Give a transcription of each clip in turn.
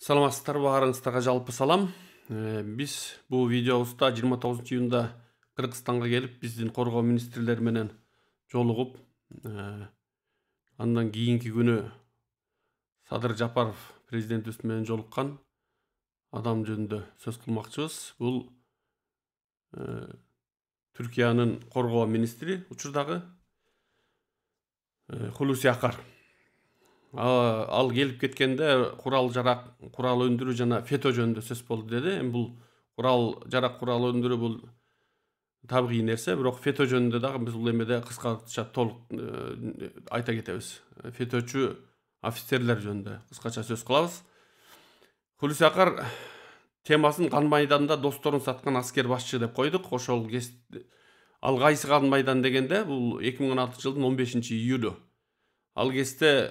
Саламатсыздарбы, баарыңыздарга жалпы салам. Биз бул видеобузда 29-июнда Кыргызстанга келип, биздин коргоо министрлери менен жолугуп, андан кийинки күнү Садыр Жапаров президентибиз менен жолуккан адам жөнүндө сөз кылмакчыбыз. Бул Түркиянын коргоо министри учурдагы Хулуси Акар. Ал келип кеткенде курал жарак, курал өндүрүү жана фето жөнүндө сөз болду деди. Бул курал жарак, курал өндүрүү бул табигый нерсе, бирок фето жөнүндө дагы биз бул эмеде кыскача толук айта кетебиз. Феточу офицерлер жөнүндө кыскача сөз кылабыз. Хулуси Акар темасын кан майданда досторун саткан аскер башчы деп койдук. Ошол ал кайсы кан майдан дегенде бул 2016-жылдын 15-июлү. Ал кезде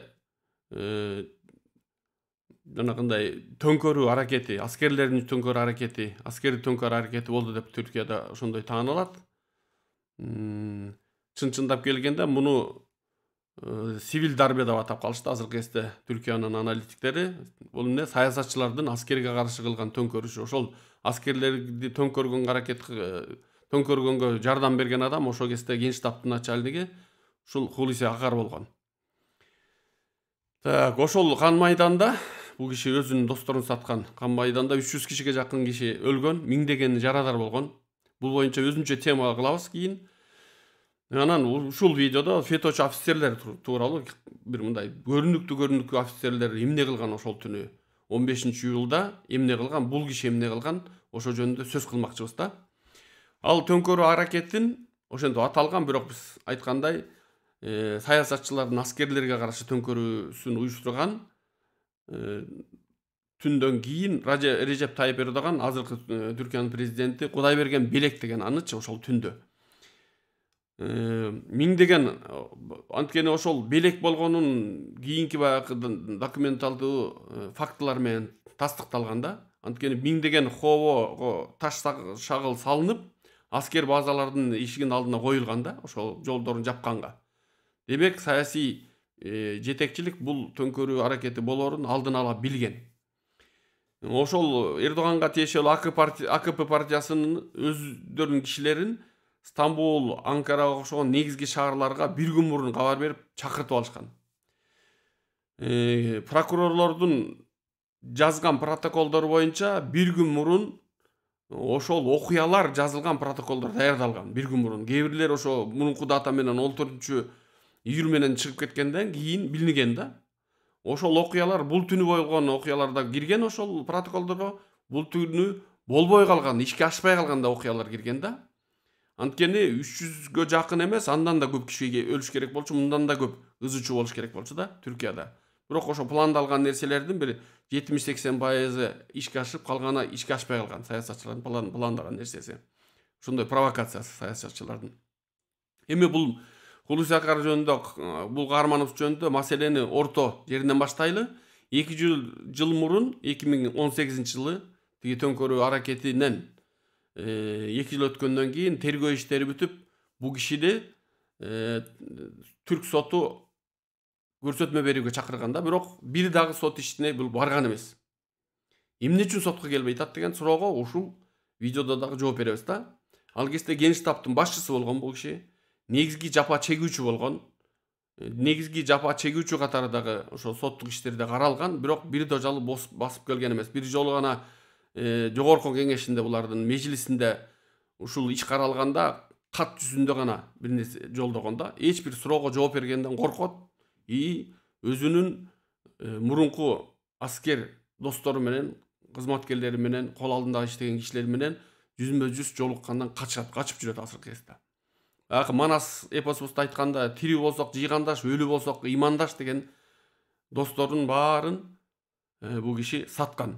жанагындай төңкөрүү аракети, аскерлердин төңкөрүү аракети, аскери төңкөрүү аракети болду деп Түркияда ошондой таанылат. Чын-чындап келгенде муну сивил дарбе деп атап калышты азыркы кезде Түркиянын аналитиктери. Бул эмне? Саясатчылардын аскерге каршы кылган төңкөрүшү. Ошол аскерлерди төңкөргөнгө жардам берген адам ошол кезде Генштабтын начальниги ушул Хулуси Акар болгон. Ошол кан майданда бул киши өзүнүн досторун саткан. Кан майданда 300 кишиге жакын киши өлгөн, миңдеген жарадар болгон. Бул боюнча өзүнчө тема кылабыз кийин. Анан ушул видеодо феточу офицерлер тууралуу бир мындай көрүнүктүү офицерлер эмне кылган ошол түнү 15-июлда эмне кылган, бул киши эмне кылган, ошо жөнүндө сөз кылмакчыбыз да. Ал төңкөрүү аракетин ошентип аталган, бирок биз айткандай саясатчылардын аскерлерге каршы төңкөрүүсүн уюштурган түндөн кийин Режеп Тайып Эрдоган, азыркы Түркиянын президенти Кудайберген Белек деген анычы ошол түндө. Миңдеген анткени ошол Белек болгонун кийинки баягы документалдуу фактылар менен тастыкталган да. Анткени миңдеген хобого таш шагыл салынып, аскер базалардын ишигин алдына коюлган да, ошол жолдорун жапканга. Демек, саясий жетекчилик бул төңкөрүү аракети болоорун алдын ала билген. Ошол Эрдоганга тиешелүү АКП партиясынын өздөрүнүн кишилерин Стамбул, Анкарага окшогон негизги шаарларга бир күн мурун кабар берип чакыртып алышкан. Прокурорлордун жазган протоколдору боюнча бир күн мурун ошол окуялар жазылган протоколдор даярдалган бир күн мурун. Кээ бирлер ошо мурунку дата менен 14-июль менен чыгып кеткенден кийин билинген да. Ошол окуялар бул түнү болгон окуяларда кирген ошол протоколдорго, бул түнү болбой калган, ишке ашпай калган да окуялар кирген да. Анткени 300гө жакын эмес, андан да көп киши өлүш керек болчу, мындан да көп ызычуу болуш керек болчу да Түркияда. Бирок ошо пландалган нерселердин бир 70-80% ишке ашып, калганы ишке ашпай калган саясатчылардын пландаган нерсеси. Ошондой провокациясы саясатчылардын. Эми бул Хулуси Акар жөнүндө, бул каарманыбыз жөнүндө маселени орто жеринен баштайлы. 2 жыл мурун 2018-жылы тиги төңкөрүү аракетинен 2 жыл өткөндөн кийин тергөө иштери бүтүп, бул кишини түрк соту көрсөтмө берүүгө чакырган да, бирок бир дагы сот ишине бул барган эмес. Эмне үчүн сотко келбей атат деген суроого ушул видеодо дагы жооп беребиз да. Ал кезде Генштабтын башчысы болгон бул киши, негизги жапа чегүүчү болгон. Негизги жапа чегүүчү катары дагы ошо соттук иштерде каралган, бирок бир да жолу басып келген эмес. Бир жолу гана жогорку кеңешинде, булардын межлисинде ушул иш каралганда кат жүзүндө гана бир нерсе жолдогон да. Эч бир суроого жооп бергенден коркот. Өзүнүн мурунку аскер достору менен, кызматкерлери менен, кол алдында иштеген кишилер менен жүзмө-жүз жолуккандан качып жүрөт азыркы кезде. Манас эпосубузда айтканда, тирүү болсок жыйгандаш, өлү болсок ыймандаш деген досторун баарын бул киши саткан.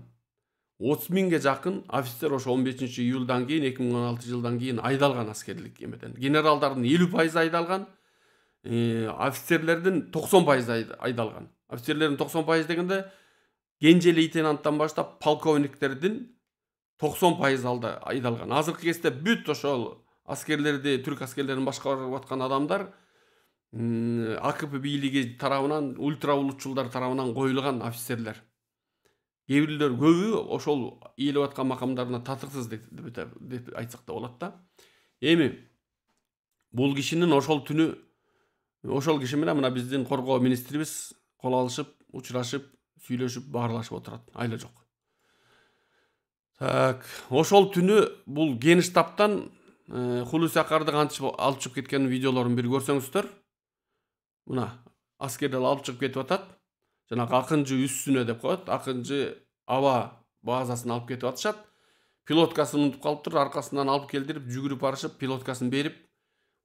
30 миңге жакын офицер ошо 15-июлдан кийин 2016-жылдан кийин айдалган аскерлик эмеден. Генералдардын 50% айдалган, офицерлердин 90% айдалган. Офицерлердин 90% дегенде кенже лейтенанттан баштап полковниктердин 90% айдалган. Азыркы кезде бүт ошол аскерлерди, түрк аскерлерин башкарып аткан адамдар АКП бийлиги тарабынан, ультра улутчулдар тарабынан коюлган офицерлер. Кээ бирлер көбү ошол ээлеп аткан макамдарына татыксыз деп айтсак да болот да. Эми бул кишинин ошол түнү ошол киши менен мына биздин коргоо министрибиз кол алышып, учурашып, сүйлөшүп, баарлашып отурат. Айла жок. Так, ошол түнү бул Генштабтан Хулуси Акарды кантип алып чыгып кеткен видеолорун бир көрсөңүздөр. Мына аскерлер алып чыгып кетип атат. Жанагы акынжы үстүнө деп коет. Акынжы аба базасына алып кетип атышат. Пилоткасын унутуп калыптыр, аркасынан алып келдирип, жүгүрүп барышып, пилоткасын берип,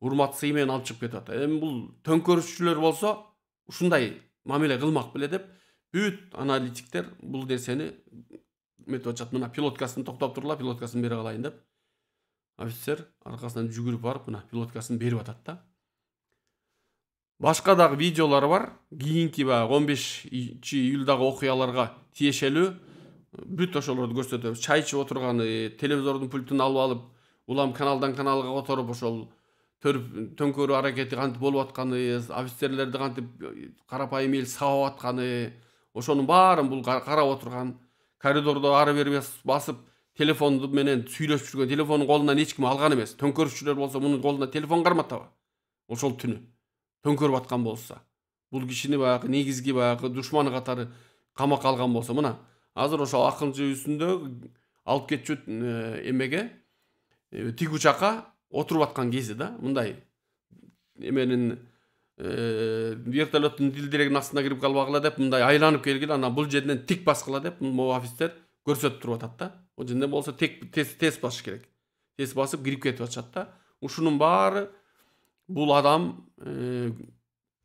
урмат сый менен алып чыгып кетип атат. Эми бул төңкөрүшчүлөр болсо ушундай мамиле кылмак беле деп бүт аналитиктер бул нерсени метип атышат. Мына пилоткасын токтоп тургула, пилоткасын бере калайын деп. Офицер аркасынан жүгүрүп барып, мына пилоткасын берип атат да. Башка дагы видеолор бар. Кийинки 15-июлдагы окуяларга тиешелүү бүт ошолорду көрсөтөбүз. Чай ичип отурганы, телевизордун пультун алып алып, улам каналдан каналга которуп ошол төңкөрүү аракети кантип болуп атканы, офицерлерди кантип карапайым эл сабап атканы, ошонун баарын бул карап отурган. Коридордо ары бери басып, телефонду менен сүйлөшүп жүргөн. Телефонун колунан эч ким алган эмес. Төңкөрүшчүлөр болсо мунун колуна телефон карматабы? Ошол түнү төңкөрүп аткан болсо, бул кишини баягы негизги баягы душманы катары камакка алган болсо, мына азыр ошол акынчы үстүндө алып кетчү эмеге тигүү жака отуруп аткан кези да. Мындай эменин вертолеттун дилдирегинин астына кирип калбагыла деп мындай айланып келгиле, анан бул жерден тик баскыла деп могу офицер көрсөтүп туруп атат да. Бул жерде болсо тез басыш керек. Тез басып кирип кетип атышат да. Ушунун баары бул адам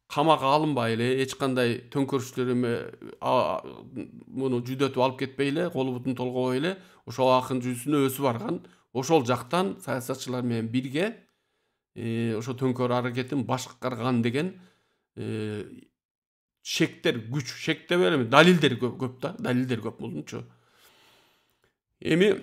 камакка алынбай эле, эч кандай төңкөрүшчүлөр муну жүдөтүп алып кетпей эле, колу бутун толгобой эле ошол акынчы үстүнө өзү барган. Ошол жактан саясатчылар менен бирге ошо төңкөрүү аракетин башкарган деген шектер, күч, шек деп элем, далилдер көп да, далилдер көп булчу. Эми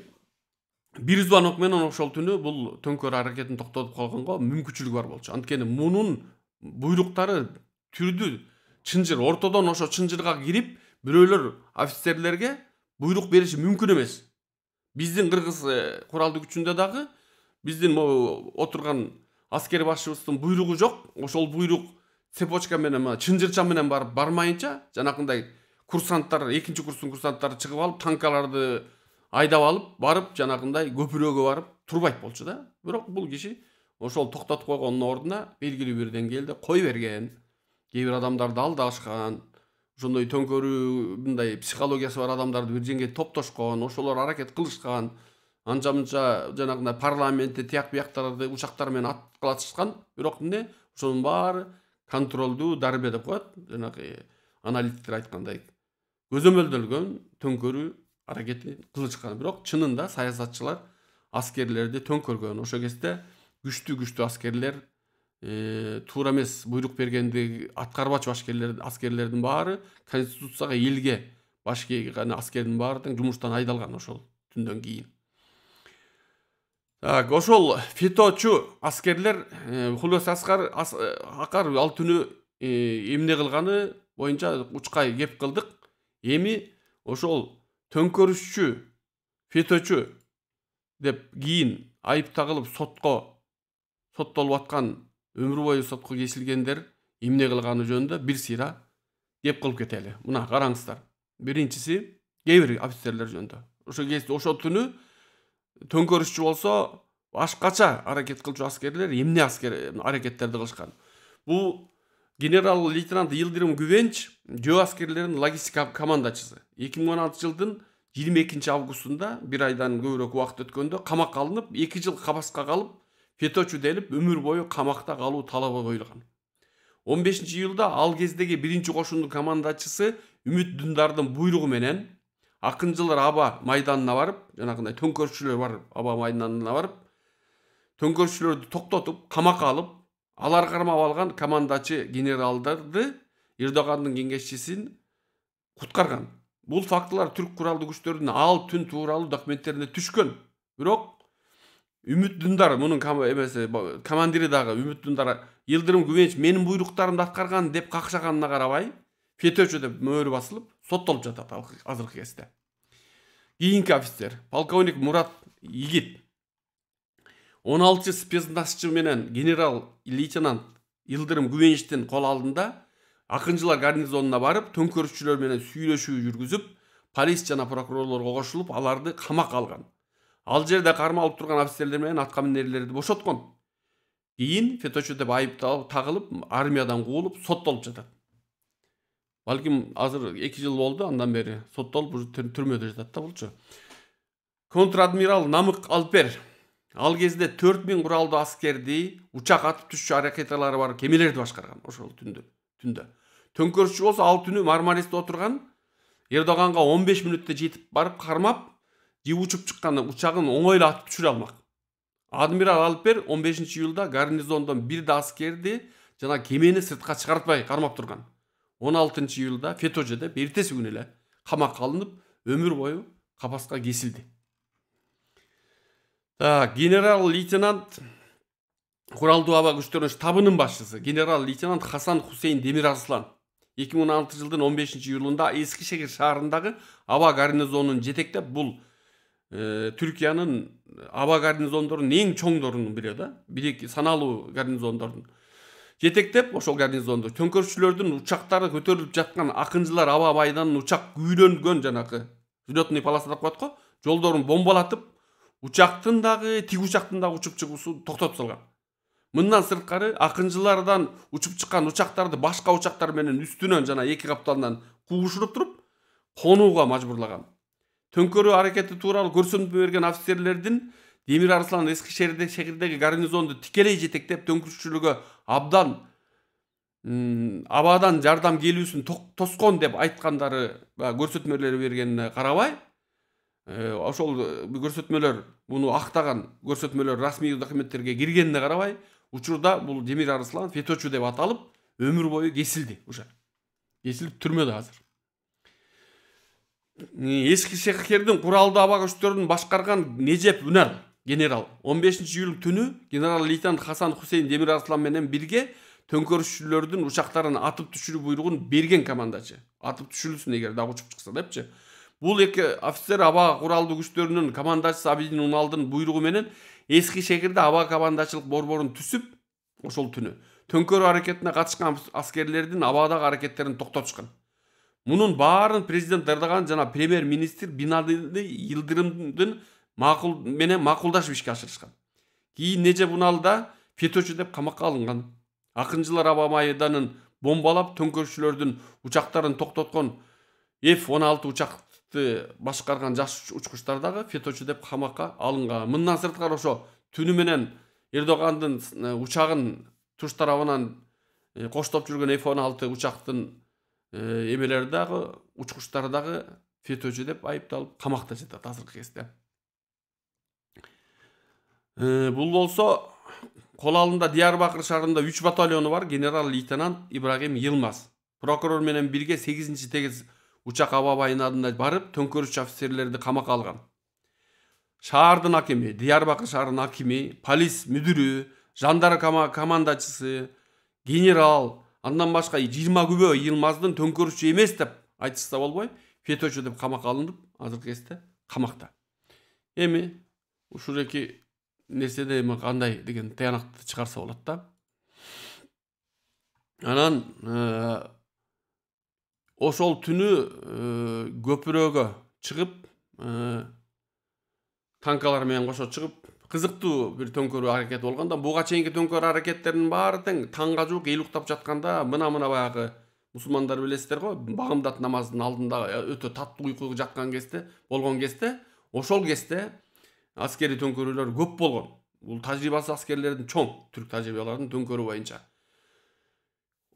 бир звонок менен ошол түнү бул төңкөрүү аракетин токтотуп калганга мүмкүнчүлүгү бар болчу. Анткени мунун буйруктары түрдүү чынжыр, ортодон ошо чынжырга кирип, бирөөлөр офицерлерге буйрук бериши мүмкүн эмес. Биздин кыргыз куралдуу күчүндө дагы биздин отурган аскер башчыбыздын буйругу жок. Ошол буйрук цепочка менен, чынжырча менен бармайынча, жанакындай курсанттар, экинчи курстун курсанттары чыгып алып, танкаларды айдап алып, барып, жанагындай көпүрөгө барып турбайт болчу да. Бирок бул киши ошол токтотуп койгондун ордуна белгилүү бир деңгээлде кой берген. Кээ бир адамдарды алдашкан, ошондой төңкөрүү мындай психологиясы бар адамдарды бир жерге топтошкон, ошолор аракет кылышкан, анча-мынча жанагындай парламентте тияк бияктарды учактар менен аткылатышкан. Бирок эмне? Ошонун баары контролдуу дарбе деп коет. Жанагы аналитиктер айткандай көзөмөлдөлгөн төңкөрүү аракети кылышкан. Бирок чынында саясатчылар аскерлерди төңкөргөн. Ошол кезде күчтүү аскерлер туура эмес буйрук бергенди аткарбачу аскерлердин баары конституцияга элге баш ийган аскердин баары тең жумуштан айдалган ошол түндөн кийин. Так, ошол феточу аскерлер Хулуси Акар ал түнү эмне кылганы боюнча учкай кеп кылдык. Эми ошол төңкөрүшчү, феточу деп кийин айып тагылып соттолуп аткан, өмүр бою сотко кесилгендер эмне кылганы жөнүндө бир сыйра кеп кылып кетели. Мына караңыздар. Биринчиси кээ бир офицерлер жөнүндө. Ошол түнү төңкөрүшчү болсо башкача аракет кылчу аскерлер эмне аракеттерди кылышкан. Бул генерал-лейтенант Йылдырым Күбенч жөө аскерлеринин логистика командачысы. 2016 жылдын 22 августунда, бир айдан көбүрөөк убакыт өткөндө камакка алынып, 2 жыл кабаска калып, феточу делип өмүр бою камакта калуу талабы коюлган. 15 июлда ал кездеги биринчи кошундун командачысы Үмүт Дундардын буйругу менен акынчылар аба майданына барып, жанагындай төңкөрүшчүлөр барып, аба майданына барып, төңкөрүшчүлөрдү токтотуп, камакка алып, алар кармап алган командачы генералдарды Эрдогандын кеңешчисин куткарган. Бул фактылар түрк куралдуу күчтөрүнүн ал түн тууралуу документтерине түшкөн. Бирок Үмүт Дундар, мунун командири дагы Үмүт Дундар, Йылдырым Күбенч менин буйруктарымды аткарган деп какшаганына карабай, феточу деп мөөрү басылып, соттолуп жатат азыркы кезде. Кийинки офицер полковник Мурат Игит 16 спецназчы менен генерал лейтенант Йылдырым Күбеничтин кол алдында акынчылар гарнизонуна барып, төңкөрүшчүлөр менен сүйлөшүү жүргүзүп, полис жана прокурорлорго кошулуп, аларды камакка алган. Ал жерде кармалып турган офицерлер менен атка минерлерди бошоткон. Кийин феточу деп айыпталып тагылып, армиядан куулуп, соттолуп жатат. Балким азыр 2 жыл болду, андан бери соттолуп түрмөдө жатат да булчу. Контр-адмирал Намык Алпер ал кезде 4000 куралдуу аскерди, учак атып түшчү аракетлери бар кемелерди башкарган ошол түндө. Төңкөрүшчү болсо ал түнү Мармаристе отурган, Эрдоганга 15 мүнөттө жетип барып кармап, жи учуп чыккан учагын оңойло атып түшүрө алмак. Адмирал Алпер 15-июлда гарнизондон бир да аскерди жана кемени сыртка чыгартпай кармап турган. 16-июлда Фетоже деп эртеси күнү эле камакка алынып, өмүр бою капаска кесилди. Генерал-лейтенант Куралдуу аба күчтөрүнүн штабынын башчысы генерал-лейтенант Хасан Хусейн Демирарслан 2016 жылдын 15-июлунда Эски шегир шаарындагы аба гарнизонун жетектеп, бул Түркиянын аба гарнизондорунун эң чоңдорунун бири да, бирик саналуу гарнизондордун жетектеп, ошол гарнизонду төңкөрүшчүлөрдүн учактары көтөрүлүп жаткан акынчылар аба майданын учак күйрөнгөн жанакы взлётный полоса деп коет го, жолдорун бомбалатып, учактын дагы, тик учактын дагы учуп чыгуусун токтотуп салган. Мындан сырткары акынчылардан учуп чыккан учактарды башка учактар менен үстүнөн жана эки капталдан кугушуруп туруп, конууга мажбурлаган. Төңкөрүү аракети тууралуу көрсөтмө берген офицерлердин Демирарслан Эски шегирдеги гарнизонду тикелей жетектеп, төңкөрүшчүлөргө абдан абадан жардам келүүсүн тоскон деп айткандары көрсөтмөлөр бергенине карабай, ошол көрсөтмөлөр, буну актаган көрсөтмөлөр расмий документтерге киргенине карабай, учурда бул Демирарслан Феточу деп аталып, өмүр бою кесилди уже. Кесилип түрмөдө азыр. Эски шегирдин куралдуу аба күчтөрүн башкарган Нежеп Үнал генерал 15-июл түнү генерал-лейтенант Хасан Хусейн Демирарслан менен бирге төңкөрүшчүлөрдүн учактарын атып түшүрүү буйругун берген командачы. Атып түшүрүлсүн эгер дагы учуп чыкса депчи. Бул эки офицер аба куралдуу күчтөрүнүн командачысы Абидин Уналдын буйругу менен Эски шегирде аба командачылык борборун түзүп, ошол түнү төңкөрүү аракетине катышкан аскерлердин абадагы аракеттерин токтотушкан. Мунун баарын президент Эрдоган жана премьер-министр Бинали Йылдырымдын макулдашып ишке ашырышкан. Кийин Нежеп Уналда Феточу деп камакка алынган. Акынчылар аба майданын бомбалап, төңкөрүшчүлөрдүн учактарын токтоткон F-16 учакты башкарган жаш учкучтар дагы Феточу деп камакка алынган. Мындан сырткары ошо түнү менен Эрдогандын учагын туш тарабынан коштоп жүргөн F-16 учактын эмелери дагы, учкучтары дагы Феточу деп айыпталып камакта жатат азыркы кезде. Бул болсо кол алдында Диярбакыр шаарында 3 батальону бар генерал-лейтенант Ибрагим Йылмаз. Прокурор менен бирге 8-тегиз учак аба майданына барып, төңкөрүшчү офицерлерди камакка алган. Шаардын акими, Диярбакыр шаарынын акими, полис мүдүрү, жандарм командачысы, генерал, андан башка 20 күбө Йылмаздын төңкөрүшчү эмес деп айтышса болбой, Феточу деп камакка алынып, азыркы кезде камакта. Эми ушул эки нерседе эми кандай деген таянакты чыгарса болот да. Анан ошол түнү көпүрөгө чыгып, танкалар менен кошо чыгып, кызыктуу бир төңкөрүү аракети болгондо, буга чейинки төңкөрүү аракеттеринин баары тең таңга жуук эл уктап жатканда, мына баягы мусулмандар билесиздер го, багымдат намазынын алдында өтө таттуу уйкуга жаткан кезде, болгон кезде, ошол кезде аскери төңкөрүүлөр көп болгон. Бул тажрыйбасы аскерлердин чоң, түрк тажрыйбаларынын төңкөрүү боюнча.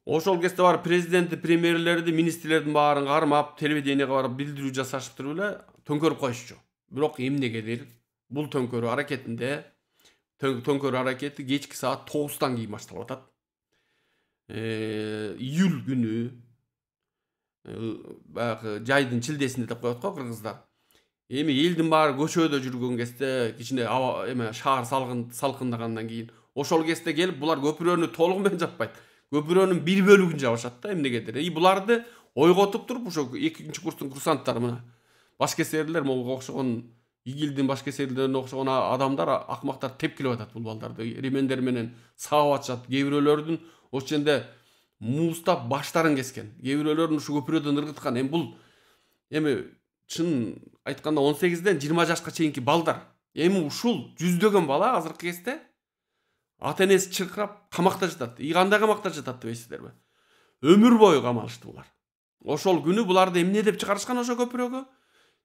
Ошол кезде бар президенти, премьерлерди, министрлердин баарын кармап, телевидениеге барып билдирүү жасашып туруп эле төңкөрүп коюшчу. Бирок эмнегедир бул төңкөрүү аракетинде төңкөрүү аракети кечки саат 9-тан кийин башталып атат. Июль күнү баягы жайдын чилдесинде деп коет го кыргыздар. Эми элдин баары көчөдө жүргөн кезде, кичине эме шаар салкындагандан кийин ошол кезде келип булар көпүрөнү толугу менен жаппайт. Көпүрөнүн бир бөлүгүн жабышат да эмнегедир. Буларды ойготуп туруп ошо 2-курстун курсанттары мына башкесерлер могу окшогон игилдин башкесерлерине окшогон адамдар, акмактар тепкилеп атат бул балдарды. Ремендер менен сабап атышат. Кээ бирөөлөрдүн ошол жерде муустап баштарын кескен. Кээ бирөөлөрүн ушу көпүрөдөн ыргыткан. Эми бул чын айтканда 18ден 20 жашка чейинки балдар. Эми ушул жүздөгөн бала азыркы кезде ата энеси чыркырап камакта жатат. Кандай камакта жатат дебейсиздерби? Өмүр бою камалышты булар. Ошол күнү буларды эмне деп чыгарышкан ошо көпүрөгө?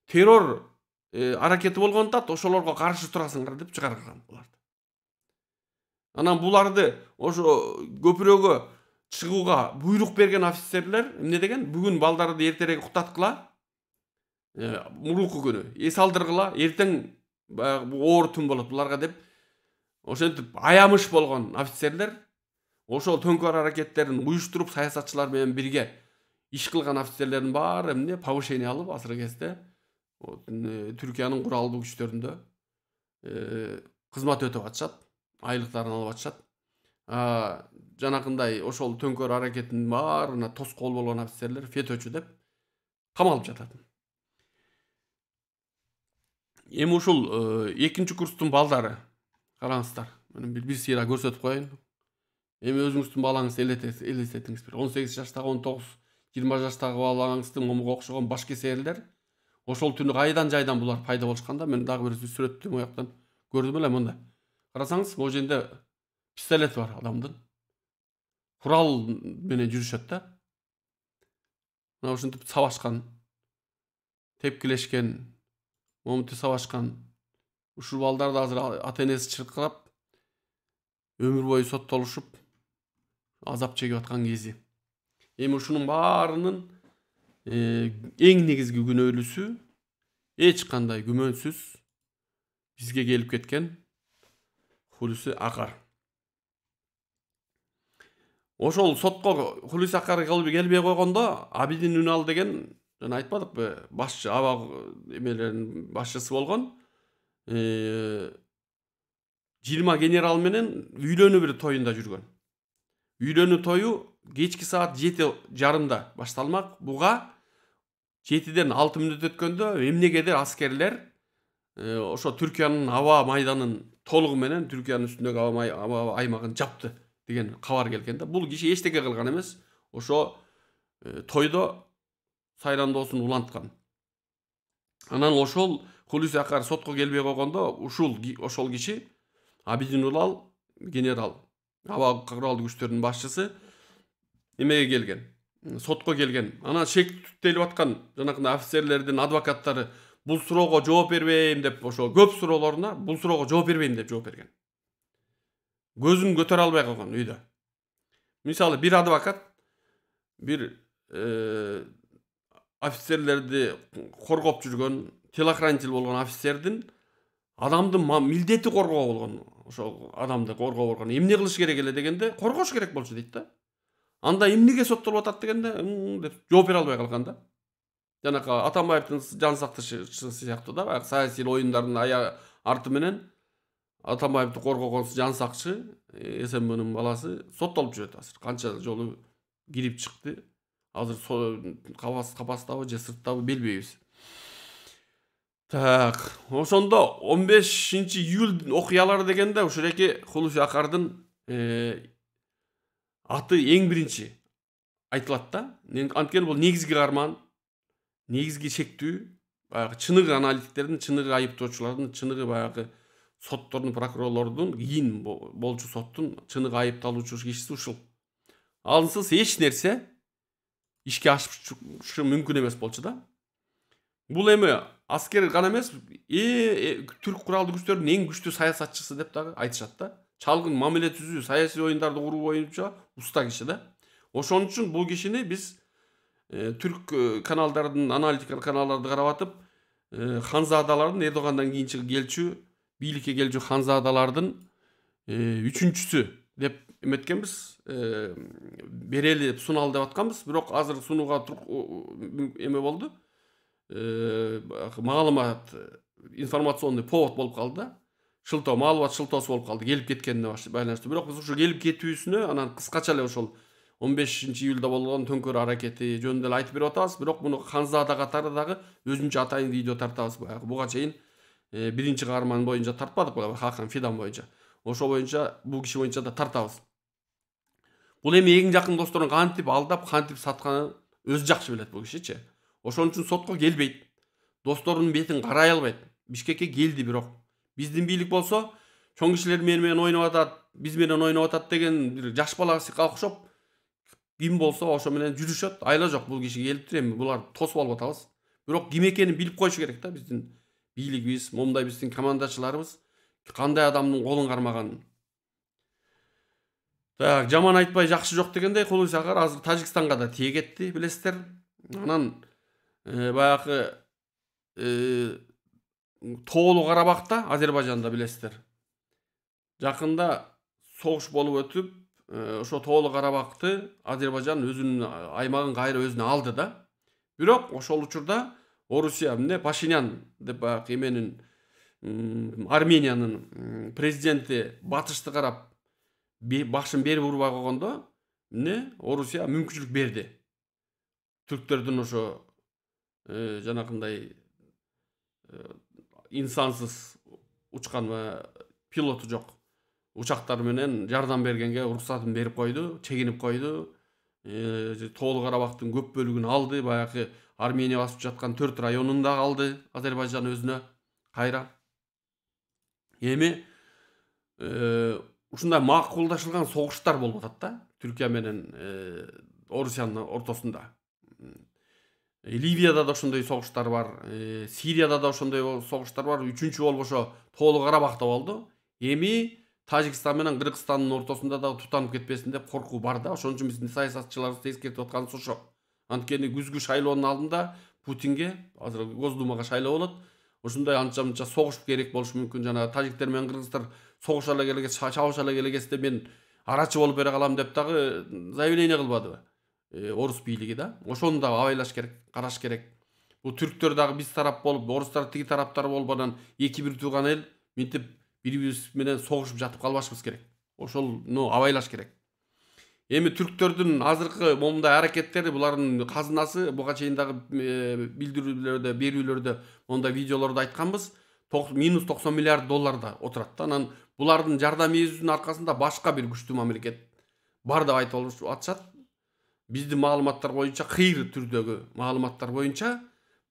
Террор аракети болгондо ошолорго каршы турасыңар деп чыгарган буларды. Анан буларды ошо көпүрөгө чыгууга буйрук берген офицерлер эмне деген? Бүгүн балдарды эртерээк уктаткыла, мурунку күнү эс алдыргыла, эртең оор түн болот буларга деп ошентип аямыш болгон офицерлер ошол төңкөр аракеттерин уюштуруп саясатчылар менен бирге иш кылган офицерлердин баары эмне повышение алып азыркы кезде Түркиянын куралдуу күчтөрүндө кызмат өтөп атышат, айлыктарын алып атышат. Жанакындай ошол төңкөр аракетинин баарына тоскоол болгон офицерлер фетөчү деп камалып жатат. Эми ушул экинчи курстун балдары караңыздар. Мен бир сыйра көрсөтүп коеюн. Эми өзүңүздүн балаңызды элестетиңиз. 18 жаштагы, 19-20 жаштагы балаңыздын момуга окшогон башкесерлер ошол түнү кайдан жайдан булар пайда болушканда мен дагы бир сүрөттү мояктан көрдүм эле мында. Карасаңыз, могу жерде пистолет бар адамдын. Курал менен жүрүшөт да. Мына ушинтип сабашкан, тепкилешкен, момунтип сабашкан. Ушул балдарды азыр ата энеси чыркырап, өмүр бою соттолушуп, азап чегип аткан кези. Эми ушунун баарынын эң негизги күнөөлүүсү эч кандай күмөнсүз бизге келип кеткен Хулуси Акар. Ошол сотко Хулуси Акар келбей койгондо Абидин Үнал деген жана айтпадыкпы, башчы аба эмелеринин башчысы болгон 20 генерал менен үйлөнүү бир тоюнда жүргөн. Үйлөнүү тою кечки саат 7:30 башталмак. Буга 7ден 6 мүнөт өткөндө эмнегедир аскерлер ошо Түркиянын аба майданын толугу менен Түркиянын үстүндөгү аба аймагын жапты деген кабар келген да. Бул киши эчтеке кылган эмес. Ошо тойдо сайрандоосун уланткан. Анан ошол Хулуси Акар сотко келбей койгондо ошол киши Абидин Улал генерал, аба куралдуу күчтөрдүн башчысы эмеге келген, сотко келген. Анан шектелип аткан жанакындай офицерлердин адвокаттары бул суроого жооп бербейм деп, ошо көп суроолоруна бул суроого жооп бербейм деп жооп берген. Көзүн көтөрө албай калган үйдө. Мисалы бир адвокат бир офицерлерди коргоп жүргөн, телохранитель болгон офицердин адамдын милдети коргоо болгон, ошол адамды коргоо болгон. Эмне кылыш керек эле дегенде, коргош керек болчу дейт да. Анда эмнеге соттолуп атат дегенде, деп жооп бере албай калган да. Жанакы Атамбаевдин жан сакташы сыяктуу да, баягы саясий оюндардын арты менен Атамбаевди коргогон жан сакчы СМБнын баласы соттолуп жүрөт азыр. Канча жолу кирип чыкты. Азыр капастабы же сырттабы билбейбиз. Так, ошондо 15-июль окуялары дегенде ушуреки Хулуси Акардын аты эң биринчи айтылат да. Анткени бул негизги карман, негизги шектүү, баягы чыныгы аналитиктердин, чыныгы айыптоочулардын, чыныгы баягы соттордун, прокурорлордун, кийин болчу соттун чыныгы айыпталуучу кишиси ушул. Алынсыз эч нерсе ишке ашышы мүмкүн эмес болчу да. Бул эми аскер гана эмес, түрк куралдуу күчтөрдүн эң күчтүү саясатчысы деп дагы айтышат да. Чалгын мамиле түзүү, саясий оюндарды куруу боюнча уста киши да. Ошон үчүн бул кишини биз түрк каналдардын, аналитикалык каналдарды карап атып, ханзадалардын Эрдогандан кийин келчү, бийликке келчү ханзадалардын үчүнчүсү деп эметкенбиз, берели деп суналды деп атканбыз. Бирок азыр сунууга эме болду. Маалымат, информационный повод болуп калды да. Шылтоо, маалымат шылтоосу болуп калды, келип кеткенине байланыштуу. Бирок биз ушу келип кетүүсүнө анан кыскача эле ошол 15-июлда болгон төңкөр аракети жөнүндө эле айтып берип атабыз. Бирок муну Ханзада катары дагы өзүнчө атайын видео тартабыз. Баягы буга чейин биринчи каарман боюнча тартпадык, Хакан Фидан боюнча. Ошо боюнча бул киши боюнча да тартабыз. Бул эми эң жакын досторун кантип алдап, кантип сатканын өзү жакшы билет бул кишичи. Ошон үчүн сотко келбейт. Досторунун бетин карай албайт. Бишкекке келди бирок. Биздин бийлик болсо, чоң кишилер менен ойноп атат, биз менен ойноп атат деген бир жаш балага окшоп ким болсо ошо менен жүрүшөт. Айла жок, бул киши келиптир, эми булар тосуп алып атабыз. Бирок ким экенин билип коюш керек да биздин бийлигибиз, момундай биздин командачыларыбыз кандай адамдын колун кармаганын. Так, жаман айтпай жакшы жок дегендей, Хулуси Акар азыр Тажикстанга да тие кетти, билесиздер. Анан баягы Тоолу Карабакта, Азербайжанда билесиздер. Жакында согуш болуп өтүп, ошо Тоолу Карабакты Азербайжан өзүнүн аймагын кайра өзүнө алды да. Бирок ошол учурда Орусия эмне Пашинян деп баягы эменин Армениянын президенти батышты карап башын бери бурбай койгондо, эмне Орусия мүмкүнчүлүк берди. Түрктөрдүн ошо жанагындай инсансыз учкан пилоту жок учактар менен жардам бергенге уруксатын берип койду, чегинип койду. Тоолу Карабактын көп бөлүгүн алды, баягы Армения басып жаткан 4 районун да алды Азербайжан өзүнө кайра. Эми ушундай макулдашылган согуштар болуп атат да Түркия менен Орусиянын ортосунда. Ливияда да ошондой согуштар бар, Сирияда да ошондой согуштар бар. Үчүнчү болуп ошо Тоолу Карабакта болду. Эми Тажикстан менен Кыргызстандын ортосунда да тутанып кетпесин деп коркуу бар да. Ошон үчүн биздин саясатчыларыбыз эскертип атканыбыз ошо. Анткени күзгү шайлоонун алдында Путинге, азыр Госдумага шайлоо болот. Ушундай анча-мынча согуш керек болушу мүмкүн. Жана тажиктер менен кыргыздар согуша эле келгес, чабыша эле келгесте мен арачы болуп бере калам деп дагы заявление кылбадыбы? Орус бийлиги да. Ошону да абайлаш керек, караш керек. Бул түрктөр дагы биз тарап болуп, орустар тиги тараптар болбодан эки бир тууган эл минтип бири-бирибиз менен согушуп жатып калбашыбыз керек. Ошону абайлаш керек. Эми түрктөрдүн азыркы момундай аракеттери, булардын казынасы буга чейин дагы билдирүүлөрдө, берүүлөрдө, мондай видеолордо айтканбыз, минус 90 миллиард долларда отурат да. Анан булардын жардам ийүүсүнүн аркасында башка бир күчтүү мамлекет бар деп айтып атышат. Биздин маалыматтар боюнча, кыйыр түрдөгү маалыматтар боюнча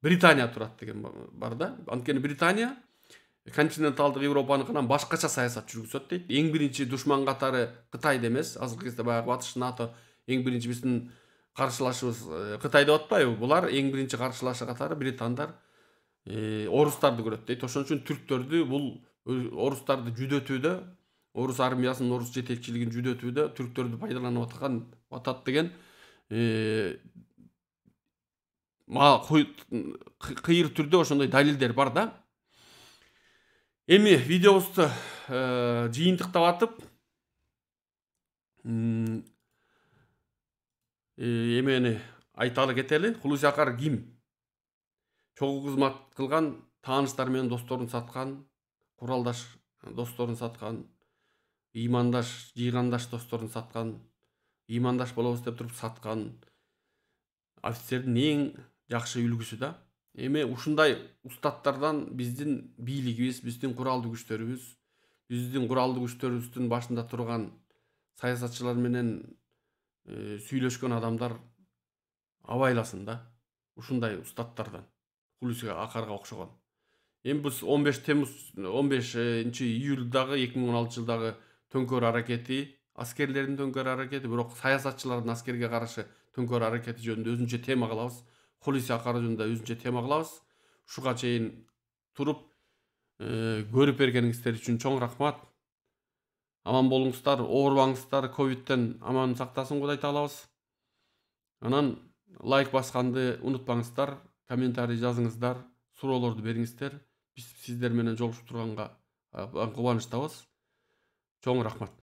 Британия турат деген бар да. Анткени Британия континенталдык Европаныкынан башкача саясат жүргүзөт дейт. Эң биринчи душман катары Кытайды эмес, азыркы кезде баягы Батыш НАТО эң биринчи биздин каршылашыбыз Кытай деп атпайбы? Булар эң биринчи каршылашы катары британдар орустарды көрөт дейт. Ошон үчүн түрктөрдү бул орустарды жүдөтүүдө, орус армиясынын, орус жетекчилигин жүдөтүүдө түрктөрдү пайдаланып атат деген кыйыр түрдө ошондой далилдер бар да. Эми видеобузду жыйынтыктап атып, эмени айталы кетели. Хулуси Акар ким? Чогуу кызмат кылган, тааныштары менен досторун саткан, куралдаш досторун саткан, ыймандаш, жыйгандаш досторун саткан, ыймандаш болобуз деп туруп саткан офицердин эң жакшы үлгүсү да. Эми ушундай устаттардан биздин бийлигибиз, биздин куралдуу күчтөрүбүз, биздин куралдуу күчтөрүбүздүн башында турган саясатчылар менен сүйлөшкөн адамдар абайласын да. Ушундай устаттардан, Хулуси Акарга окшогон. Эми биз 15 июлдагы 2016 жылдагы төңкөр аракети, аскерлердин төңкөр аракети, бирок саясатчылардын аскерге каршы төңкөр аракети жөнүндө өзүнчө тема кылабыз. Хулуси Акар жөнүндө өзүнчө тема кылабыз. Ушуга чейин туруп көрүп бергениңиздер үчүн чоң рахмат. Аман болуңуздар, оорубаңыздар, ковидтен аман сактасын Кудай таалабыз. Анан лайк басканды унутпаңыздар, комментарий жазыңыздар, суроолорду бериңиздер. Биз сиздер менен жолугушуп турганга кубанычтабыз. Чоң рахмат.